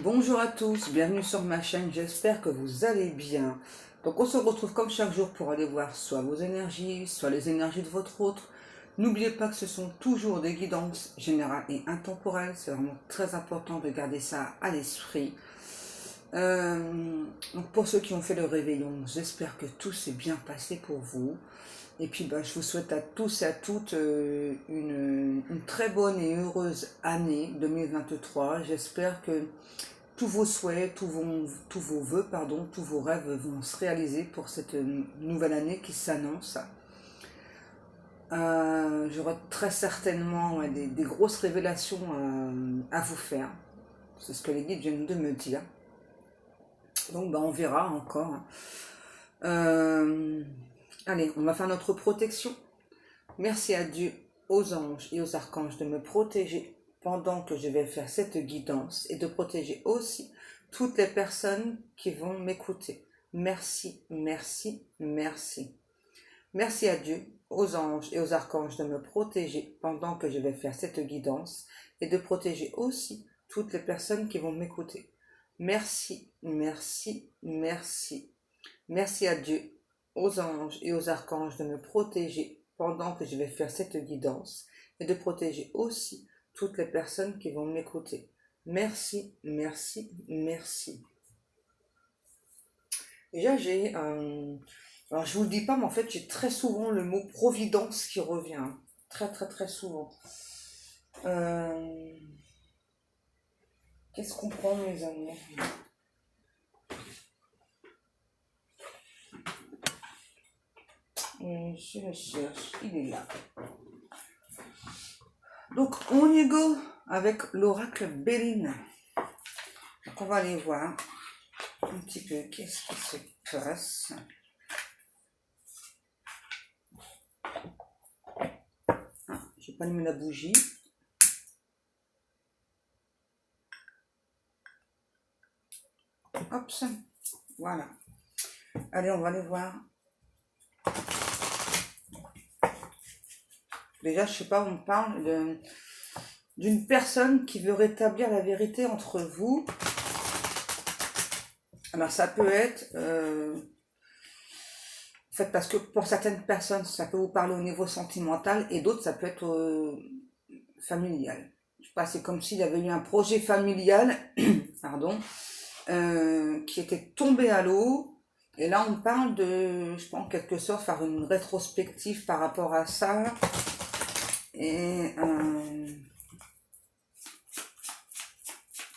Bonjour à tous, bienvenue sur ma chaîne, j'espère que vous allez bien. Donc on se retrouve comme chaque jour pour aller voir soit vos énergies, soit les énergies de votre autre. N'oubliez pas que ce sont toujours des guidances générales et intemporelles, c'est vraiment très important de garder ça à l'esprit. Donc pour ceux qui ont fait le réveillon, j'espère que tout s'est bien passé pour vous. Et puis je vous souhaite à tous et à toutes une très bonne et heureuse année 2023. J'espère que tous vos souhaits, tous vos vœux, tous vos rêves vont se réaliser pour cette nouvelle année qui s'annonce. J'aurai très certainement des grosses révélations à vous faire. C'est ce que les guides viennent de me dire. Donc on verra encore. Allez, on va faire notre protection. Merci à Dieu, aux anges et aux archanges de me protéger pendant que je vais faire cette guidance et de protéger aussi toutes les personnes qui vont m'écouter. Merci, merci, merci. Merci à Dieu, aux anges et aux archanges de me protéger pendant que je vais faire cette guidance et de protéger aussi toutes les personnes qui vont m'écouter. Merci, merci, merci. Merci à Dieu, aux anges et aux archanges de me protéger pendant que je vais faire cette guidance et de protéger aussi toutes les personnes qui vont m'écouter. Merci, merci, merci. Déjà, alors je vous le dis pas, mais en fait, j'ai très souvent le mot providence qui revient. Très, très, très souvent. Qu'est-ce qu'on prend, mes amis? Je le cherche, il est là. Donc, on y go avec l'oracle Béline. Donc, on va aller voir un petit peu qu'est-ce qui se passe. Je vais pas allumer la bougie. Hop, voilà. Allez, on va aller voir. Déjà, je sais pas, on parle d'une personne qui veut rétablir la vérité entre vous. Alors, ça peut être... en fait, parce que pour certaines personnes, ça peut vous parler au niveau sentimental et d'autres, ça peut être familial. Je sais pas, c'est comme s'il y avait eu un projet familial, pardon, qui était tombé à l'eau. Et là, on parle de, je pense, en quelque sorte, faire une rétrospective par rapport à ça. Et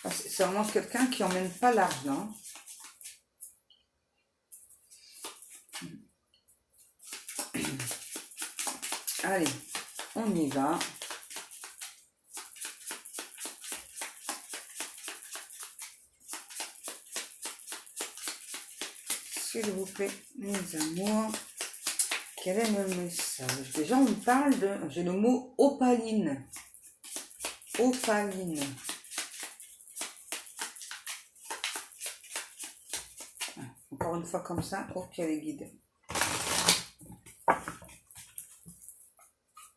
c'est vraiment quelqu'un qui emmène pas l'argent. Allez, on y va. S'il vous plaît, mes amours, quel est le message? Déjà, on parle de... J'ai le mot opaline. Opaline. Encore une fois comme ça. Ok, les guides.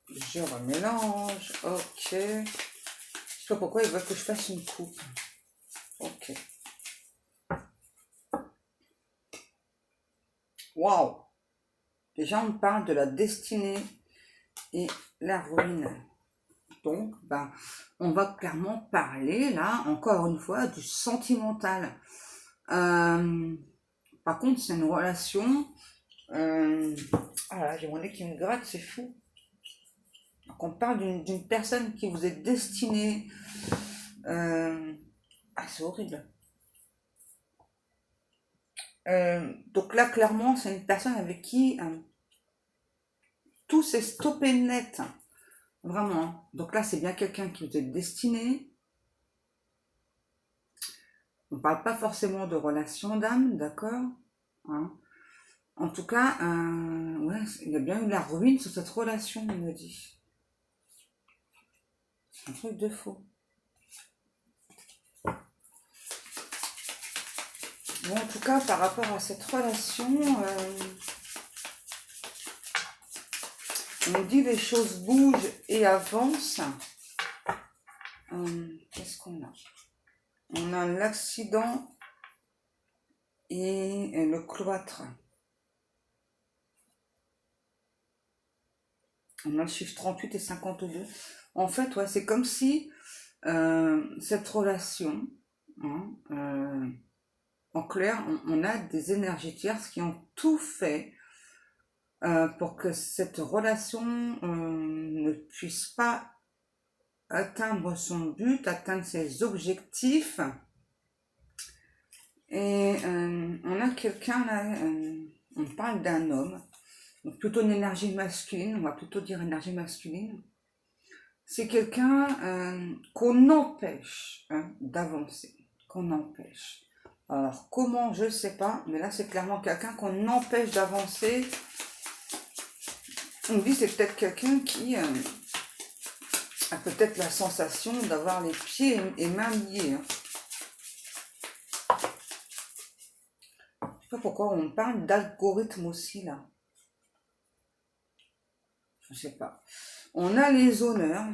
Je remélange. Ok. Je sais pas pourquoi ils veulent que je fasse une coupe. Ok. Waouh! Déjà, on parle de la destinée et la ruine. Donc, on va clairement parler, là, encore une fois, du sentimental. Par contre, c'est une relation... Ah là, j'ai mon nez qui me gratte, c'est fou. Donc, on parle d'une personne qui vous est destinée... Ah, c'est horrible. Donc là, clairement, c'est une personne avec qui tout s'est stoppé net. Vraiment. Donc là, c'est bien quelqu'un qui vous est destiné. On ne parle pas forcément de relation d'âme, d'accord, hein. En tout cas, ouais, il y a bien eu la ruine sur cette relation, on me dit. C'est un truc de faux. Bon, en tout cas, par rapport à cette relation, on dit les choses bougent et avancent. Qu'est-ce qu'on a? On On a l'accident et le cloître. On a le chiffre 38 et 52. En fait, ouais, c'est comme si cette relation, hein, en clair, on a des énergies tierces qui ont tout fait pour que cette relation ne puisse pas atteindre son but, atteindre ses objectifs. Et on a quelqu'un là, on parle d'un homme, donc plutôt une énergie masculine, on va plutôt dire énergie masculine. C'est quelqu'un qu'on empêche d'avancer, qu'on empêche. Alors comment, je ne sais pas, mais là c'est clairement quelqu'un qu'on empêche d'avancer. On dit c'est peut-être quelqu'un qui a peut-être la sensation d'avoir les pieds et mains liés. Hein. Je ne sais pas pourquoi on parle d'algorithme aussi là. Je ne sais pas. On a les honneurs.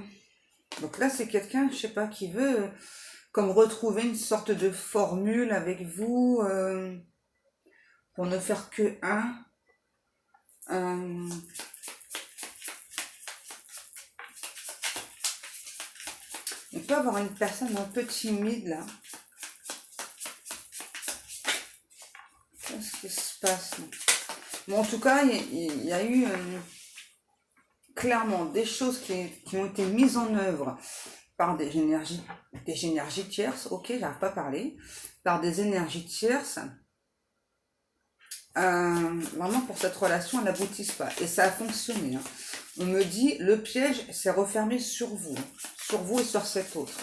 Donc là, c'est quelqu'un, je sais pas, qui veut comme retrouver une sorte de formule avec vous pour ne faire que un. On peut avoir une personne un peu timide là. Qu'est-ce qui se passe là? Bon, en tout cas, il y a eu clairement des choses qui ont été mises en œuvre par des énergies tierces, ok, j'arrive pas à parler, par des énergies tierces, vraiment pour cette relation, elle n'aboutisse pas. Et ça a fonctionné. Hein. On me dit, le piège s'est refermé sur vous et sur cet autre.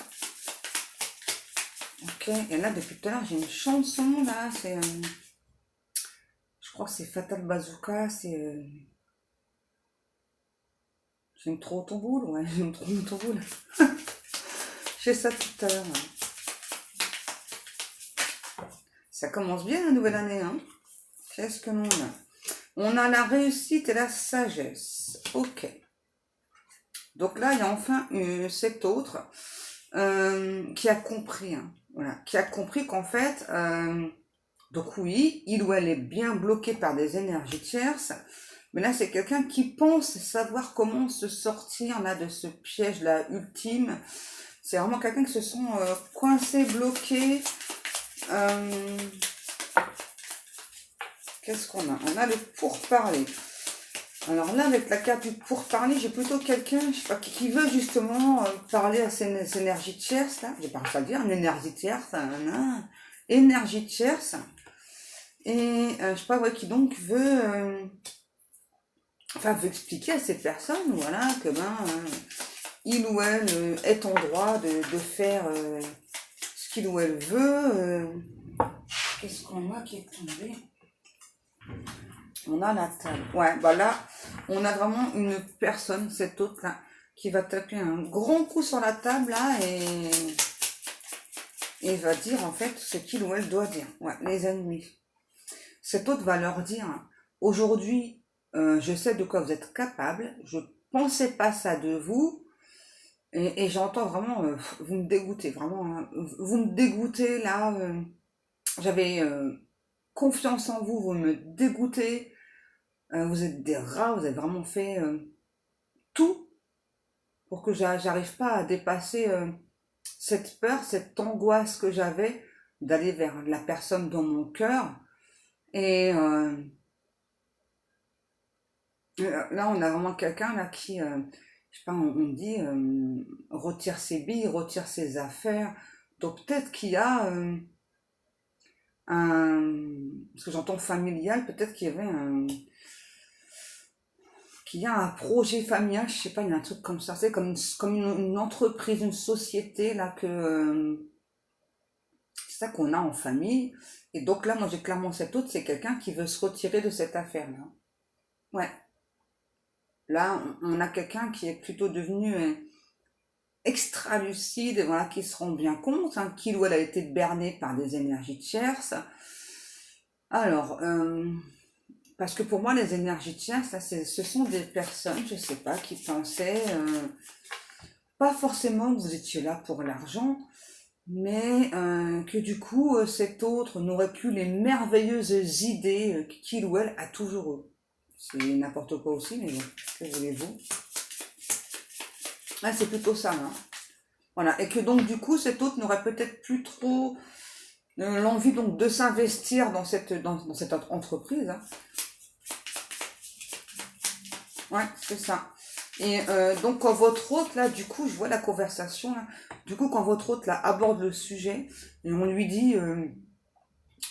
Ok, et là, depuis tout à l'heure, j'ai une chanson, là, c'est... je crois que c'est Fatal Bazooka, c'est... j'aime trop ton boule, ouais, j'aime trop ton boule. J'ai ça tout à l'heure. Ça commence bien la nouvelle année, hein. Qu'est-ce que l'on a? On a la réussite et la sagesse. Ok. Donc là, il y a enfin cet autre qui a compris, hein, voilà, qui a compris qu'en fait, donc oui, il ou elle est bien bloqué par des énergies tierces, mais là, c'est quelqu'un qui pense savoir comment se sortir là de ce piège-là ultime. C'est vraiment quelqu'un qui se sent coincé, bloqué. Qu'est-ce qu'on a? On a le pourparler. Alors là, avec la carte du pourparler, j'ai plutôt quelqu'un, je sais pas, qui veut justement parler à ces énergies tierces, là. J'ai pas réussi à le dire, une énergie tierce, énergie tierce. Et je sais pas, ouais, qui donc veut, veut expliquer à ces personnes, voilà, que il ou elle est en droit de faire ce qu'il ou elle veut. Qu'est-ce qu'on a qui est tombé? On a la table. Ouais, bah là, on a vraiment une personne, cette autre là, qui va taper un grand coup sur la table là et va dire en fait ce qu'il ou elle doit dire. Ouais, les ennemis. Cette autre va leur dire, aujourd'hui, je sais de quoi vous êtes capable, je pensais pas ça de vous, et j'entends vraiment, vous me dégoûtez, vraiment, hein, vous me dégoûtez là, j'avais confiance en vous, vous me dégoûtez, vous êtes des rats, vous avez vraiment fait tout pour que j'arrive pas à dépasser cette peur, cette angoisse que j'avais d'aller vers la personne dans mon cœur. Et là, on a vraiment quelqu'un là qui, je sais pas, on dit, retire ses billes, retire ses affaires. Donc peut-être qu'il y a parce que j'entends familial, peut-être qu'il y avait qu'il y a un projet familial, je sais pas, il y a un truc comme ça, c'est comme une entreprise, une société là que c'est ça qu'on a en famille. Et donc là, moi j'ai clairement cet autre, c'est quelqu'un qui veut se retirer de cette affaire-là. Ouais. Là, on a quelqu'un qui est plutôt devenu extra lucide, voilà, qui se rend bien compte, hein, qu'il ou elle a été berné par des énergies tierces. Alors, parce que pour moi, les énergies tierces, ça, ce sont des personnes, je sais pas, qui pensaient pas forcément que vous étiez là pour l'argent, mais que du coup, cet autre n'aurait plus les merveilleuses idées qu'il ou elle a toujours eu. C'est n'importe quoi aussi, mais bon, que voulez-vous? Ah, c'est plutôt ça, hein. Voilà, et que donc du coup, cet autre n'aurait peut-être plus trop l'envie donc de s'investir dans cette entreprise, hein. Ouais, c'est ça. Et donc quand votre hôte là, du coup, je vois la conversation là, du coup quand votre hôte là aborde le sujet, et on lui dit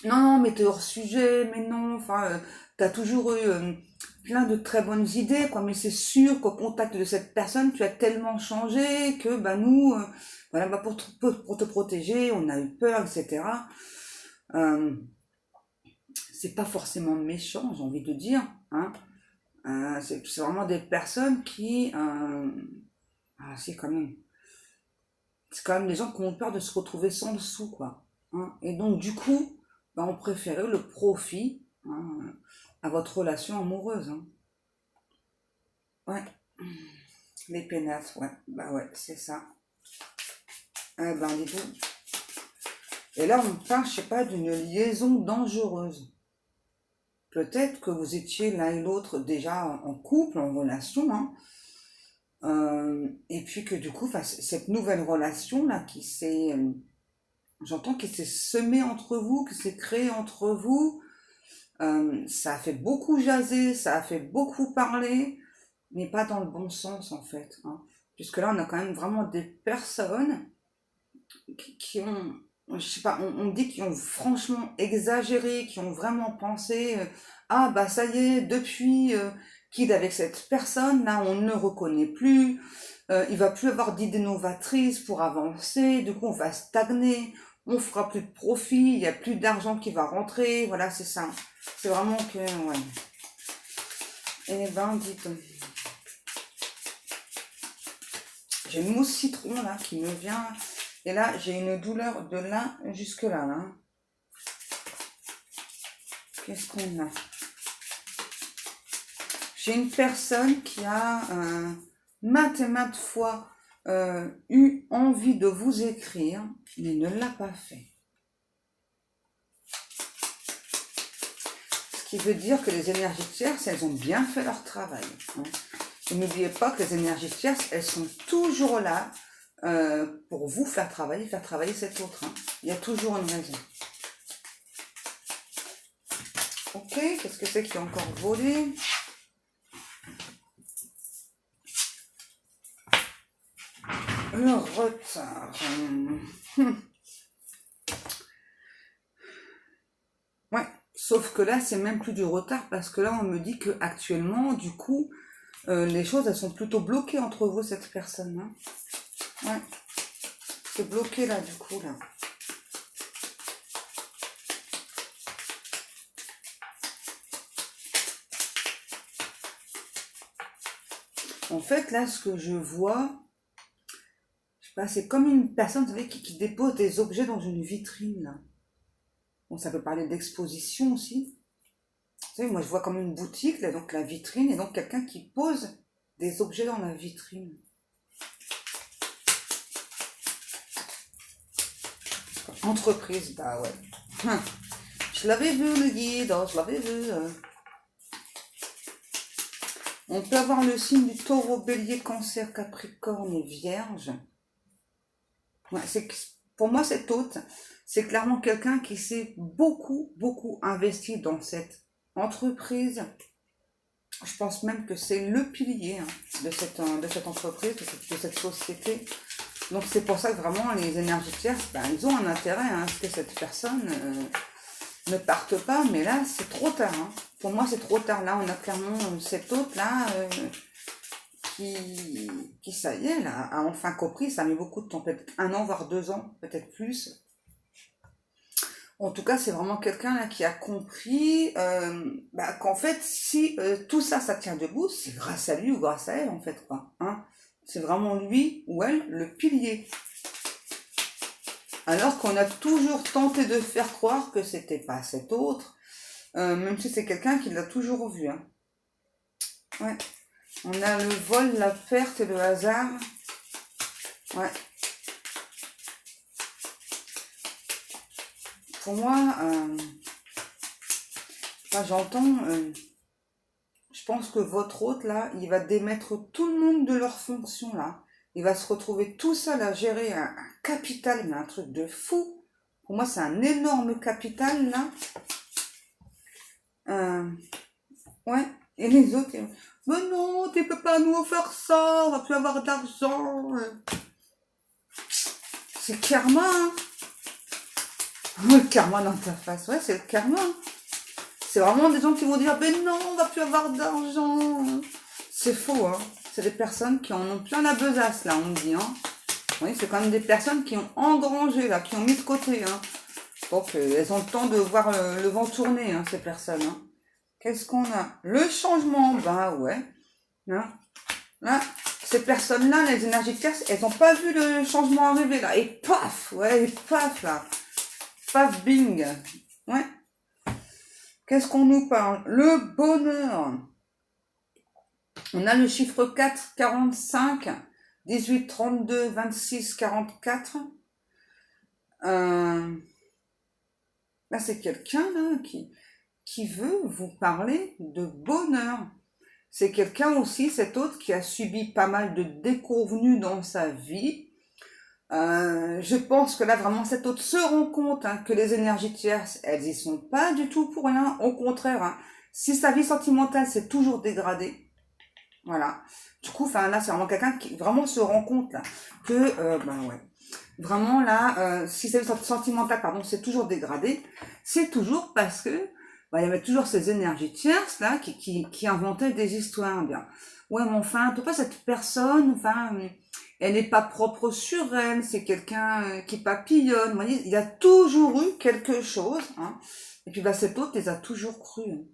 non, non, mais t'es hors sujet, mais non, enfin, t'as toujours eu plein de très bonnes idées, quoi, mais c'est sûr qu'au contact de cette personne, tu as tellement changé que, bah, nous, voilà, bah, pour te protéger, on a eu peur, etc. Euh, c'est pas forcément méchant, j'ai envie de dire, hein. C'est vraiment des personnes qui, c'est quand même, c'est quand même des gens qui ont peur de se retrouver sans le sou, quoi, hein. Et donc, du coup, bah, on préférait le profit, hein, à votre relation amoureuse, hein. Ouais, les pénates, ouais, bah ouais, c'est ça. Eh ben, dis donc. Et là, on parle, je sais pas, d'une liaison dangereuse. Peut-être que vous étiez l'un et l'autre déjà en couple, en relation, hein. Et puis que du coup, cette nouvelle relation là qui s'est, j'entends qu'il s'est semée entre vous, qui s'est créée entre vous, ça a fait beaucoup jaser, ça a fait beaucoup parler, mais pas dans le bon sens en fait, hein. Puisque là, on a quand même vraiment des personnes qui ont, je sais pas, on dit qu'ils ont franchement exagéré, qui ont vraiment pensé, ah bah ça y est, depuis qu'il est avec cette personne, là, on ne le reconnaît plus, il va plus avoir d'idées novatrices pour avancer, du coup on va stagner, on fera plus de profit, il y a plus d'argent qui va rentrer, voilà, c'est ça. C'est vraiment que, ouais. Eh ben, dites, j'ai une mousse citron là qui me vient, et là j'ai une douleur de là jusque là, là. Qu'est-ce qu'on a? J'ai une personne qui a maintes et maintes fois eu envie de vous écrire, mais ne l'a pas fait. Ce qui veut dire que les énergies tierces, elles ont bien fait leur travail, hein. Et n'oubliez pas que les énergies tierces, elles sont toujours là pour vous faire travailler cet autre, hein. Il y a toujours une raison. Ok, qu'est-ce que c'est qui a encore volé? Le retard. Ouais, sauf que là, c'est même plus du retard parce que là, on me dit que actuellement, du coup, les choses, elles sont plutôt bloquées entre vous, cette personne, hein. Ouais, c'est bloqué là, du coup, là. En fait, là, ce que je vois, je sais pas, c'est comme une personne, vous savez, qui dépose des objets dans une vitrine, là. Bon, ça peut parler d'exposition aussi. Vous savez, moi, je vois comme une boutique, là, donc la vitrine, et donc quelqu'un qui pose des objets dans la vitrine. Entreprise, bah ouais. Je l'avais vu, le guide, hein, je l'avais vu. On peut avoir le signe du taureau, bélier, cancer, capricorne et vierge. Ouais, pour moi, cet hôte, c'est clairement quelqu'un qui s'est beaucoup, beaucoup investi dans cette entreprise. Je pense même que c'est le pilier, hein, de cette entreprise, de cette société. Donc c'est pour ça que vraiment les énergies tierces, ben, ils ont un intérêt, hein, à ce que cette personne ne parte pas, mais là c'est trop tard, hein. Pour moi c'est trop tard. Là on a clairement cet hôte là qui ça y est là a enfin compris. Ça a mis beaucoup de temps, peut-être 1 an voire 2 ans, peut-être plus. En tout cas c'est vraiment quelqu'un là qui a compris qu'en fait si tout ça ça tient debout, c'est grâce à lui ou grâce à elle en fait, quoi, hein. C'est vraiment lui ou elle le pilier. Alors qu'on a toujours tenté de faire croire que c'était pas cet autre, même si c'est quelqu'un qui l'a toujours vu, hein. Ouais. On a le vol, la perte et le hasard. Ouais. pour moi, j'entends, je pense que votre hôte, là, il va démettre tout le monde de leurs fonctions, là. Il va se retrouver tout seul à gérer un capital, mais un truc de fou. Pour moi, c'est un énorme capital, là. Ouais. Et les autres, mais non, tu peux pas nous faire ça, on va plus avoir d'argent. C'est karma, hein. Le karma dans ta face, ouais, c'est le karma. C'est vraiment des gens qui vont dire, mais non, on va plus avoir d'argent. C'est faux, hein. C'est des personnes qui en ont plein la besace, là, on me dit, hein. Oui, c'est quand même des personnes qui ont engrangé, là, qui ont mis de côté, hein. Donc, elles ont le temps de voir le vent tourner, hein, ces personnes, hein. Qu'est-ce qu'on a? Le changement, bah ouais. Hein, là, ces personnes-là, les énergies tierces, elles n'ont pas vu le changement arriver, là. Et paf, ouais, et paf, là. Paf, bing. Ouais. Qu'est-ce qu'on nous parle? Le bonheur. On a le chiffre 4, 45, 18, 32, 26, 44. Là, c'est quelqu'un, là, qui veut vous parler de bonheur. C'est quelqu'un aussi, cet autre, qui a subi pas mal de déconvenues dans sa vie. Je pense que là, vraiment, cet autre se rend compte, hein, que les énergies tierces, elles y sont pas du tout pour rien. Au contraire, hein, si sa vie sentimentale s'est toujours dégradée, voilà. Du coup, là, c'est vraiment quelqu'un qui vraiment se rend compte, là, que, ouais. Vraiment, là, si sa vie sentimentale, pardon, c'est toujours dégradé, c'est toujours parce que, il y avait toujours ces énergies tierces, là, qui inventaient des histoires, bien. Ouais, mais enfin, pourquoi cette personne, elle n'est pas propre sur elle, c'est quelqu'un qui papillonne. Vous voyez, il y a toujours eu quelque chose, hein. Et puis, cet autre les a toujours cru.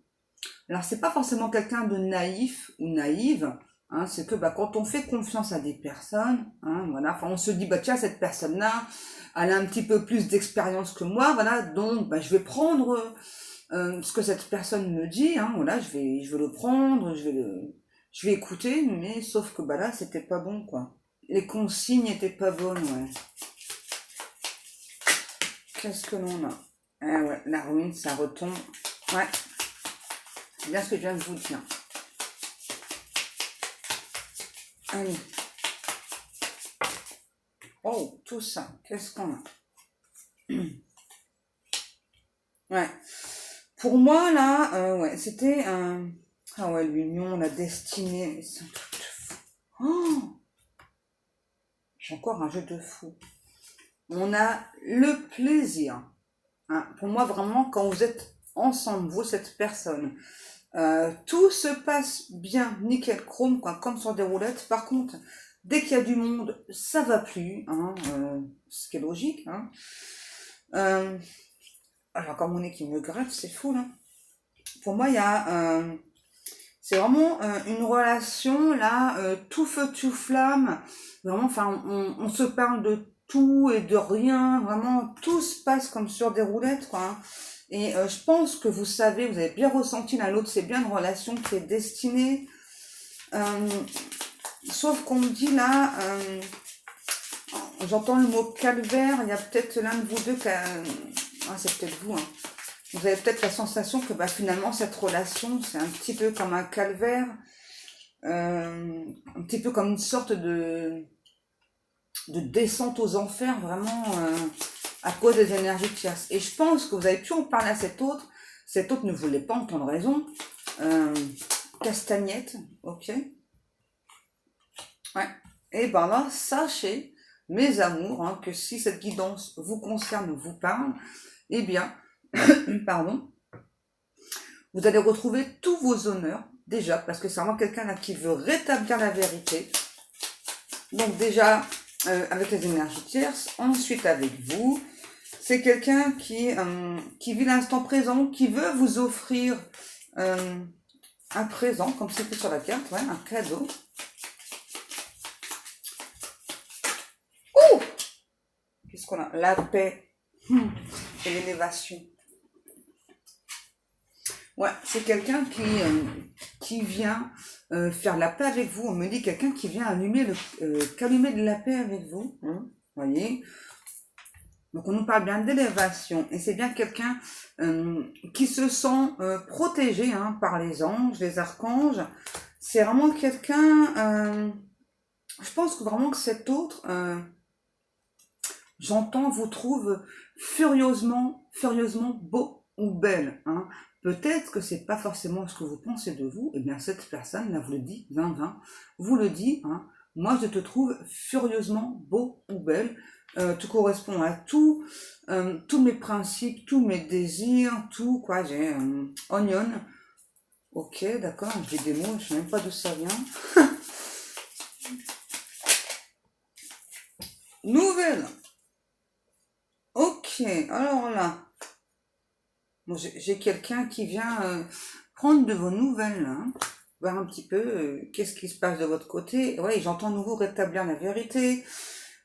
Alors, c'est pas forcément quelqu'un de naïf ou naïve, hein, c'est que quand on fait confiance à des personnes, hein, voilà, on se dit, tiens, cette personne-là, elle a un petit peu plus d'expérience que moi, voilà, donc je vais prendre ce que cette personne me dit, hein, voilà, je vais le prendre, je vais écouter, mais sauf que là, c'était pas bon, quoi. Les consignes étaient pas bonnes, ouais. Qu'est-ce que l'on a? Ah ouais, la ruine, ça retombe. Ouais. C'est bien ce que je viens de vous dire. Allez. Oh, tout ça. Qu'est-ce qu'on a? Ouais. Pour moi, là, ouais, c'était un... Ah ouais, l'union, la destinée. Mais c'est un truc de fou. Oh, j'ai encore un jeu de fou. On a le plaisir. Hein. Pour moi, vraiment, quand vous êtes ensemble, vous, cette personne, tout se passe bien, nickel chrome, quoi, comme sur des roulettes. Par contre, dès qu'il y a du monde, ça va plus, hein, ce qui est logique. Hein. Alors, comme on est qui me gratte, c'est fou, là. Pour moi, il y a... c'est vraiment une relation, là, tout feu, tout flamme. Vraiment, on se parle de tout et de rien. Vraiment, tout se passe comme sur des roulettes, quoi. Hein. Et je pense que vous savez, vous avez bien ressenti l'un l'autre, c'est bien une relation qui est destinée. Sauf qu'on me dit là, j'entends le mot calvaire, il y a peut-être l'un de vous deux qui a... Ah, c'est peut-être vous, hein. Vous avez peut-être la sensation que finalement cette relation, c'est un petit peu comme un calvaire, un petit peu comme une sorte de descente aux enfers, vraiment... à cause des énergies tierces. Et je pense que vous avez pu en parler à cet autre ne voulait pas entendre raison. Castagnette, ok. Ouais. Et là, sachez, mes amours, hein, que si cette guidance vous concerne, vous parle, eh bien, pardon, vous allez retrouver tous vos honneurs, déjà, parce que c'est vraiment quelqu'un là qui veut rétablir la vérité. Donc déjà, avec les énergies tierces, ensuite avec vous, c'est quelqu'un qui vit l'instant présent, qui veut vous offrir un présent, comme c'était sur la carte, ouais, un cadeau. Ouh! Qu'est-ce qu'on a? La paix et l'élévation. Ouais, c'est quelqu'un qui vient faire la paix avec vous. On me dit quelqu'un qui vient allumer de la paix avec vous. Hein, voyez? Donc on nous parle bien d'élévation et c'est bien quelqu'un qui se sent protégé hein, par les anges, les archanges. C'est vraiment quelqu'un, je pense que vraiment que cet autre, j'entends, vous trouve furieusement beau ou belle. Hein. Peut-être que c'est pas forcément ce que vous pensez de vous. Eh bien cette personne là vous le dit, 20-20, vous le dit. Hein, moi je te trouve furieusement beau ou belle. Tu corresponds à tout, tous mes principes, tous mes désirs, tout quoi. J'ai onion. Ok, d'accord. J'ai des mots, je sais même pas d'où ça vient. Nouvelle. Ok, alors là, bon, j'ai quelqu'un qui vient prendre de vos nouvelles, hein, voir un petit peu qu'est-ce qui se passe de votre côté. Ouais, j'entends à nouveau rétablir la vérité.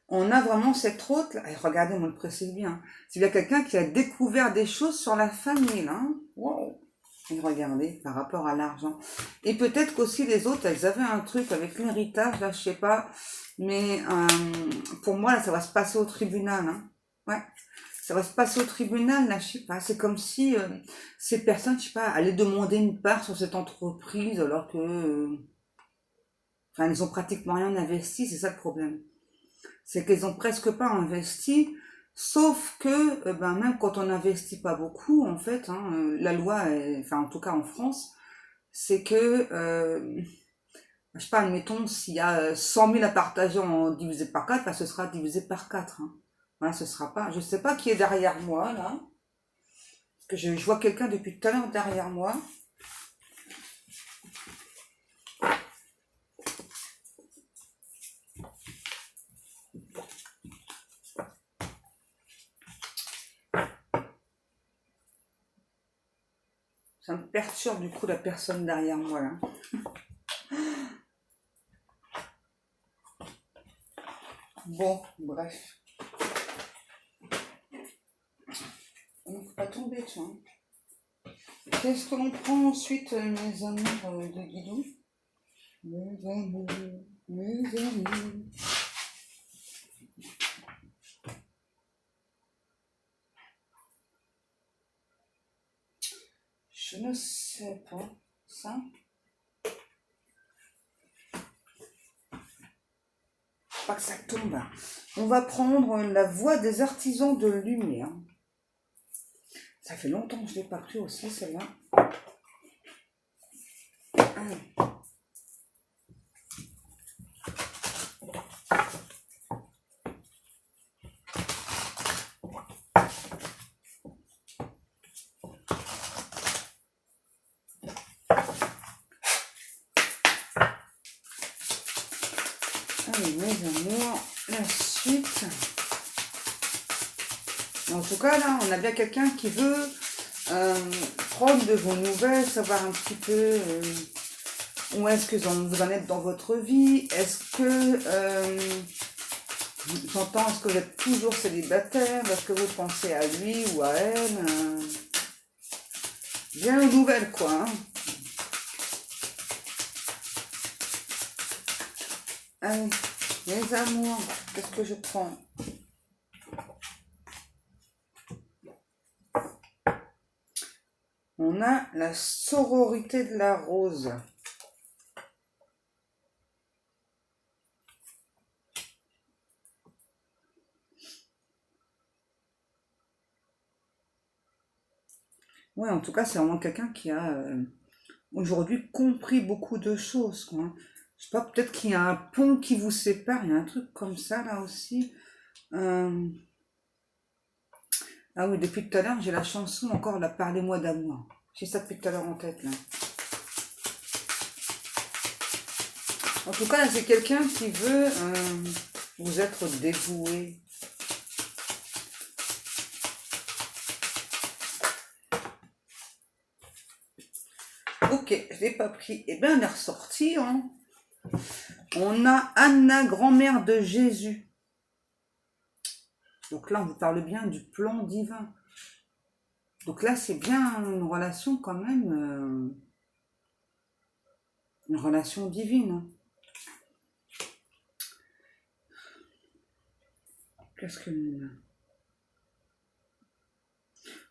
On a vraiment cette autre, là. Et regardez, on me le précise bien. C'est bien quelqu'un qui a découvert des choses sur la famille, là. Hein. Wow. Et regardez, par rapport à l'argent. Et peut-être qu'aussi les autres, elles avaient un truc avec l'héritage, là, je sais pas. Mais pour moi, là, ça va se passer au tribunal. Hein. Ouais. Ça va se passer au tribunal, là, je sais pas. C'est comme si ces personnes, je sais pas, allaient demander une part sur cette entreprise alors que... enfin, ils ont pratiquement rien investi, c'est ça le problème. C'est qu'ils ont presque pas investi, sauf que ben, même quand on n'investit pas beaucoup, en fait, hein, la loi, enfin en tout cas en France, c'est que, je sais pas, admettons, s'il y a 100 000 à partager divisé par 4, ben, ce sera divisé par 4. Hein. Voilà, ce sera pas, je sais pas qui est derrière moi, là, parce que je vois quelqu'un depuis tout à l'heure derrière moi. Ça me perturbe du coup la personne derrière moi, là. Bon, bref. On ne faut pas tomber, tu vois. Qu'est-ce que l'on prend ensuite, mes amours de Guidon? Mes amours, mes amours. Je ne sais pas. Ça? Pas que ça tombe. On va prendre la voix des artisans de lumière. Ça fait longtemps que je ne l'ai pas pris aussi, celle-là. Allez, mes amours, la suite. En tout cas, là, on a bien quelqu'un qui veut prendre de vos nouvelles, savoir un petit peu où est-ce que vous en êtes dans votre vie. Est-ce que, j'entends, est-ce que vous êtes toujours célibataire? Est-ce que vous pensez à lui ou à elle? Bien aux nouvelles, quoi. Hein. Allez, mes amours, qu'est-ce que je prends? On a la sororité de la rose. Ouais, en tout cas, c'est vraiment quelqu'un qui a aujourd'hui compris beaucoup de choses, quoi. Je sais pas, peut-être qu'il y a un pont qui vous sépare, il y a un truc comme ça là aussi. Ah oui, depuis tout à l'heure, j'ai la chanson encore, la Parlez-moi d'amour. J'ai ça depuis tout à l'heure en tête là. En tout cas, c'est quelqu'un qui veut vous être dévoué. Ok, je l'ai pas pris. Eh bien, elle est ressortie. Hein. On a Anna, grand-mère de Jésus. Donc là, on vous parle bien du plan divin. Donc là, c'est bien une relation quand même, une relation divine. Qu'est-ce que...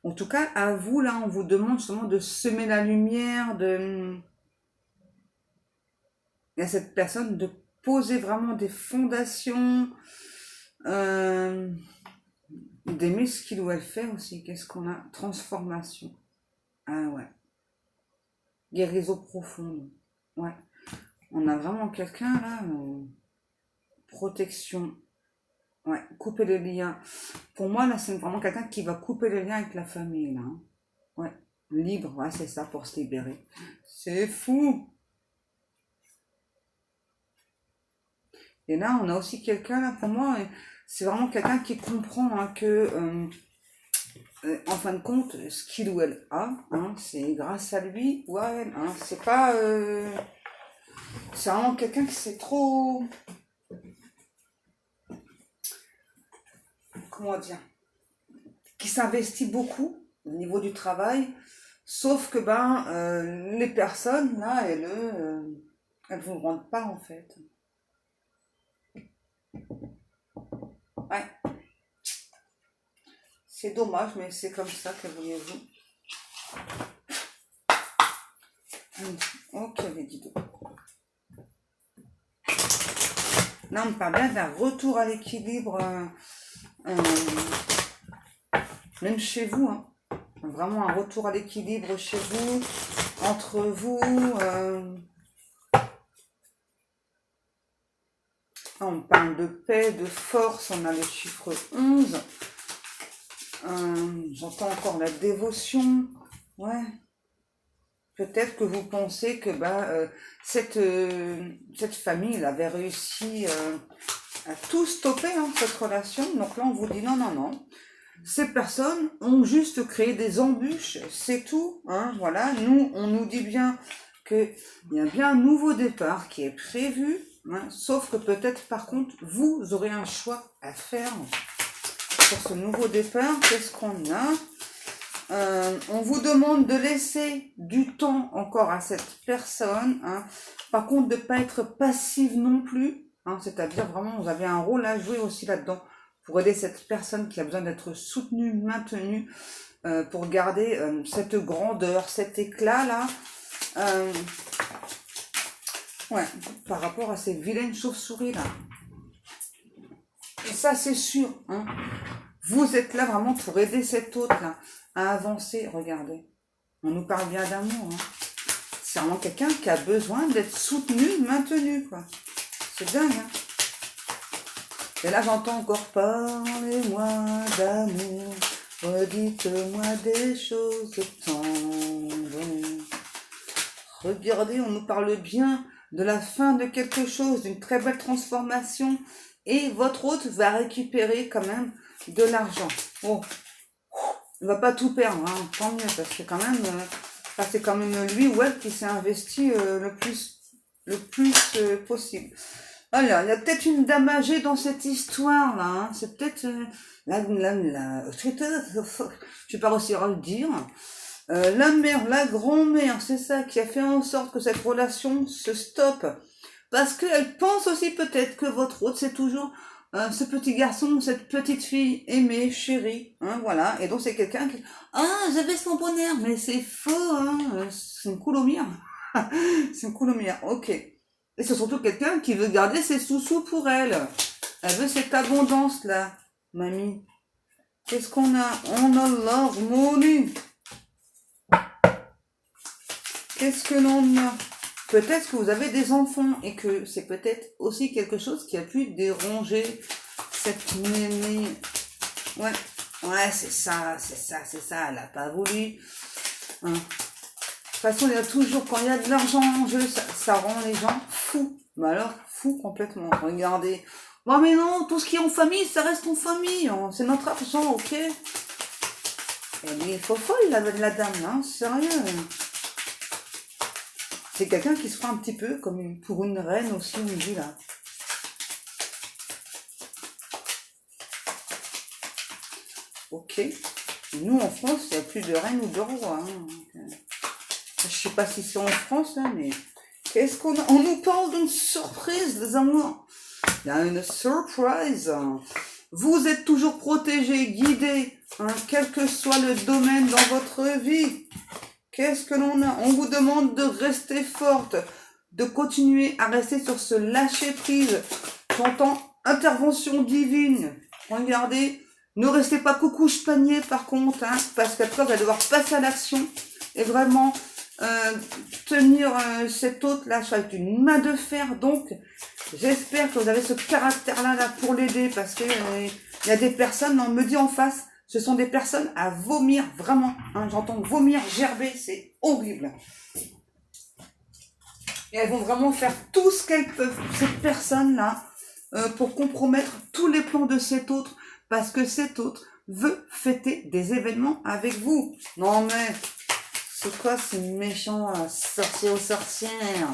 En tout cas, à vous, là, on vous demande justement de semer la lumière, et à cette personne de poser vraiment des fondations, d'aimer ce qu'il ou elle fait aussi. Qu'est-ce qu'on a? Transformation. Ah ouais. Guérison profonde. Ouais. On a vraiment quelqu'un là. Protection. Ouais. Couper les liens. Pour moi, là, c'est vraiment quelqu'un qui va couper les liens avec la famille, là. Hein. Ouais. Libre, ouais, c'est ça, pour se libérer. C'est fou. Et là, on a aussi quelqu'un, là, pour moi, c'est vraiment quelqu'un qui comprend hein, que, en fin de compte, ce qu'il ou elle a, hein, c'est grâce à lui ou à elle. Hein, c'est pas... c'est vraiment quelqu'un qui sait trop... Comment dire? Qui s'investit beaucoup au niveau du travail, sauf que les personnes, là, elles vous rendent pas, en fait. Ouais. C'est dommage, mais c'est comme ça, que voulez-vous. Ok, les guides. Là, on parle bien d'un retour à l'équilibre, même chez vous. Hein. Vraiment un retour à l'équilibre chez vous, entre vous. On parle de paix, de force, on a le chiffre 11. J'entends encore la dévotion. Ouais. Peut-être que vous pensez que cette famille elle avait réussi à tout stopper, hein, cette relation. Donc là, on vous dit non, non, non. Ces personnes ont juste créé des embûches, c'est tout. Hein, voilà. Nous, on nous dit bien qu'il y a bien un nouveau départ qui est prévu. Hein, sauf que peut-être, par contre, vous aurez un choix à faire sur ce nouveau départ. Qu'est-ce qu'on a? On vous demande de laisser du temps encore à cette personne. Hein. Par contre, de ne pas être passive non plus. Hein, c'est-à-dire vraiment, vous avez un rôle à jouer aussi là-dedans pour aider cette personne qui a besoin d'être soutenue, maintenue, pour garder cette grandeur, cet éclat-là. Ouais, par rapport à ces vilaines chauves-souris-là. Et ça, c'est sûr. Hein. Vous êtes là vraiment pour aider cet autre-là à avancer. Regardez, on nous parle bien d'amour. Hein. C'est vraiment quelqu'un qui a besoin d'être soutenu, maintenu, quoi. C'est dingue, hein. Et là, j'entends encore « Parlez-moi d'amour, redites-moi des choses tendres. » Regardez, on nous parle bien de la fin de quelque chose, d'une très belle transformation. Et votre hôte va récupérer quand même de l'argent. Bon, il va pas tout perdre, hein, tant mieux, parce que quand même, c'est quand même lui ou elle qui s'est investi le plus possible. Alors, il y a peut-être une dame âgée dans cette histoire-là. Hein. C'est peut-être je vais pas réussir à le dire. La mère, la grand-mère, c'est ça qui a fait en sorte que cette relation se stoppe. Parce qu'elle pense aussi peut-être que votre hôte, c'est toujours ce petit garçon, cette petite fille aimée, chérie. Hein, voilà. Et donc, c'est quelqu'un qui... Ah, j'avais son bon air, mais c'est faux. Hein. C'est une coulommière. C'est une coulommière, ok. Et c'est surtout quelqu'un qui veut garder ses sous-sous pour elle. Elle veut cette abondance-là, mamie. Qu'est-ce qu'on a? On a l'harmonie. Qu'est-ce que l'on a? Peut-être que vous avez des enfants et que c'est peut-être aussi quelque chose qui a pu déranger cette nénée. Ouais, c'est ça. Elle n'a pas voulu. Hein. De toute façon, il y a toujours, quand il y a de l'argent en jeu, ça rend les gens fous. Mais alors, fous complètement. Regardez. Bon, mais non, tout ce qui est en famille, ça reste en famille. Hein. C'est notre argent, ok? Elle est folle, la dame, hein, sérieux. C'est quelqu'un qui se prend un petit peu comme pour une reine aussi, on dit là. Ok. Nous, en France, il n'y a plus de reine ou de roi. Hein. Je sais pas si c'est en France, là, mais... Qu'est-ce qu'on a? On nous parle d'une surprise, les amours. Il y a une surprise. Vous êtes toujours protégés, guidés hein, quel que soit le domaine dans votre vie. Qu'est-ce que l'on a? On vous demande de rester forte, de continuer à rester sur ce lâcher-prise. J'entends intervention divine. Regardez, ne restez pas coucouche panier par contre, hein, parce qu'après vous allez devoir passer à l'action et vraiment tenir cet hôte là avec une main de fer. Donc j'espère que vous avez ce caractère là pour l'aider, parce que il y a des personnes, on me dit en face, ce sont des personnes à vomir, vraiment, hein, j'entends vomir, gerber, c'est horrible. Et elles vont vraiment faire tout ce qu'elles peuvent, ces personnes-là, pour compromettre tous les plans de cet autre, parce que cet autre veut fêter des événements avec vous. Non mais, c'est quoi ces méchants sorciers aux sorcières?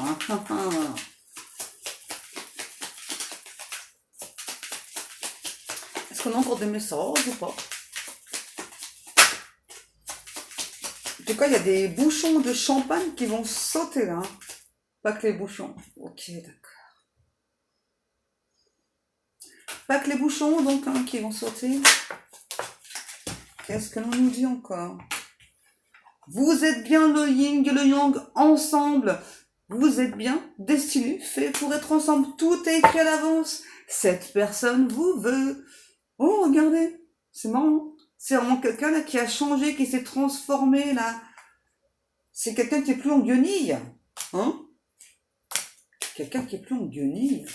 Est-ce qu'on a encore des messages ou pas? En tout cas, il y a des bouchons de champagne qui vont sauter là. Pas que les bouchons. Ok, d'accord. Pas que les bouchons, donc, hein, qui vont sauter. Qu'est-ce que l'on nous dit encore? Vous êtes bien le yin et le yang ensemble. Vous êtes bien destinés, faits pour être ensemble. Tout est écrit à l'avance. Cette personne vous veut. Oh, regardez. C'est marrant. C'est vraiment quelqu'un là qui a changé, qui s'est transformé là. C'est quelqu'un qui est plus en guenille. Hein? Quelqu'un qui est plus en guenille.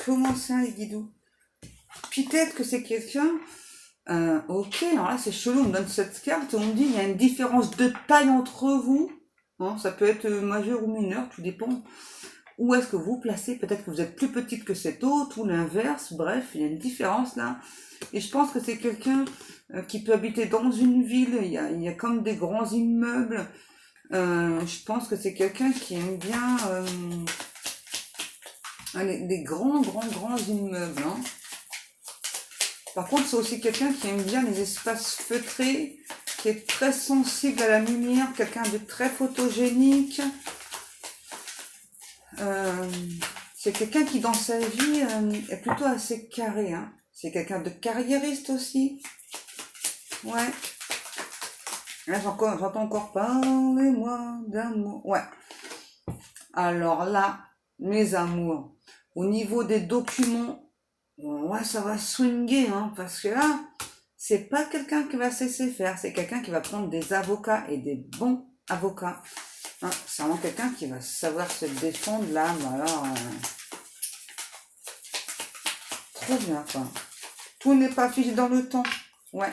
Comment ça, les guidous? Peut-être que c'est quelqu'un... ok, alors là c'est chelou, on me donne cette carte, on me dit il y a une différence de taille entre vous. Hein, ça peut être majeur ou mineur, tout dépend. Où est-ce que vous placez? Peut-être que vous êtes plus petite que cet autre, ou l'inverse. Bref, il y a une différence là. Et je pense que c'est quelqu'un qui peut habiter dans une ville. Il y a comme des grands immeubles. Je pense que c'est quelqu'un qui aime bien les grands immeubles. Hein. Par contre, c'est aussi quelqu'un qui aime bien les espaces feutrés, qui est très sensible à la lumière, quelqu'un de très photogénique. C'est quelqu'un qui, dans sa vie, est plutôt assez carré. Hein. C'est quelqu'un de carriériste aussi. Ouais. Là, j'entends encore parlez-moi d'amour. Ouais. Alors là, mes amours, au niveau des documents, ouais, ça va swinguer, hein, parce que là, c'est pas quelqu'un qui va se laisser faire, c'est quelqu'un qui va prendre des avocats et des bons avocats. Hein, c'est vraiment quelqu'un qui va savoir se défendre là, voilà. Trop bien, quoi. Tout n'est pas figé dans le temps. Ouais.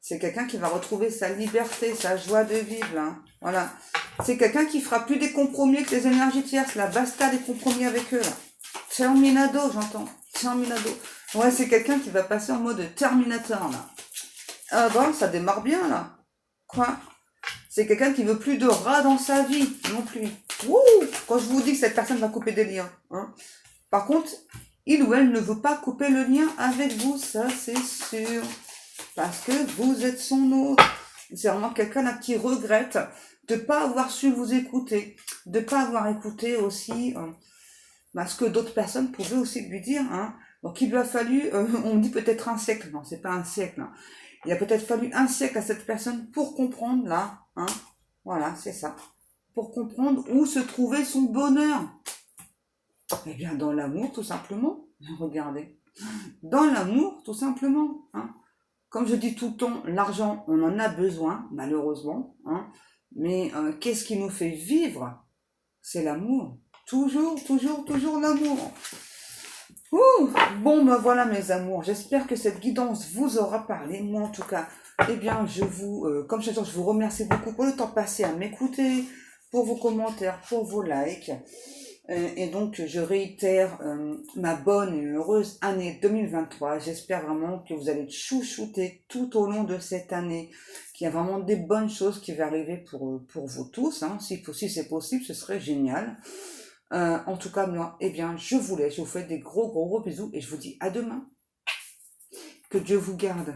C'est quelqu'un qui va retrouver sa liberté, sa joie de vivre, là. Voilà. C'est quelqu'un qui fera plus des compromis avec les énergies tierces, là. Basta les compromis avec eux, là. Terminado, j'entends. Terminado. Ouais, c'est quelqu'un qui va passer en mode Terminator, là. Ah bah, ça démarre bien, là. Quoi? C'est quelqu'un qui veut plus de rats dans sa vie, non plus. Wouh! Quand je vous dis que cette personne va couper des liens. Hein. Par contre, il ou elle ne veut pas couper le lien avec vous, ça c'est sûr. Parce que vous êtes son autre. C'est vraiment quelqu'un là qui regrette de ne pas avoir su vous écouter. De ne pas avoir écouté aussi ce que d'autres personnes pouvaient aussi lui dire. Hein. Donc il lui a fallu, on dit peut-être un siècle. Non, c'est pas un siècle. Hein. Il a peut-être fallu un siècle à cette personne pour comprendre là. Hein. Voilà, c'est ça. Pour comprendre où se trouvait son bonheur. Eh bien, dans l'amour, tout simplement. Regardez. Dans l'amour, tout simplement. Hein. Comme je dis tout le temps, l'argent, on en a besoin, malheureusement. Hein. Mais qu'est-ce qui nous fait vivre? C'est l'amour. Toujours l'amour. Ouh, bon, ben voilà mes amours. J'espère que cette guidance vous aura parlé. Moi, en tout cas, eh bien, comme chaque jour, je vous remercie beaucoup pour le temps passé à m'écouter, pour vos commentaires, pour vos likes. Et donc, je réitère ma bonne et heureuse année 2023. J'espère vraiment que vous allez être chouchoutés tout au long de cette année, qu'il y a vraiment des bonnes choses qui vont arriver pour vous tous. Hein. Si c'est possible, ce serait génial. En tout cas, moi, eh bien, je vous laisse. Je vous fais des gros bisous et je vous dis à demain. Que Dieu vous garde.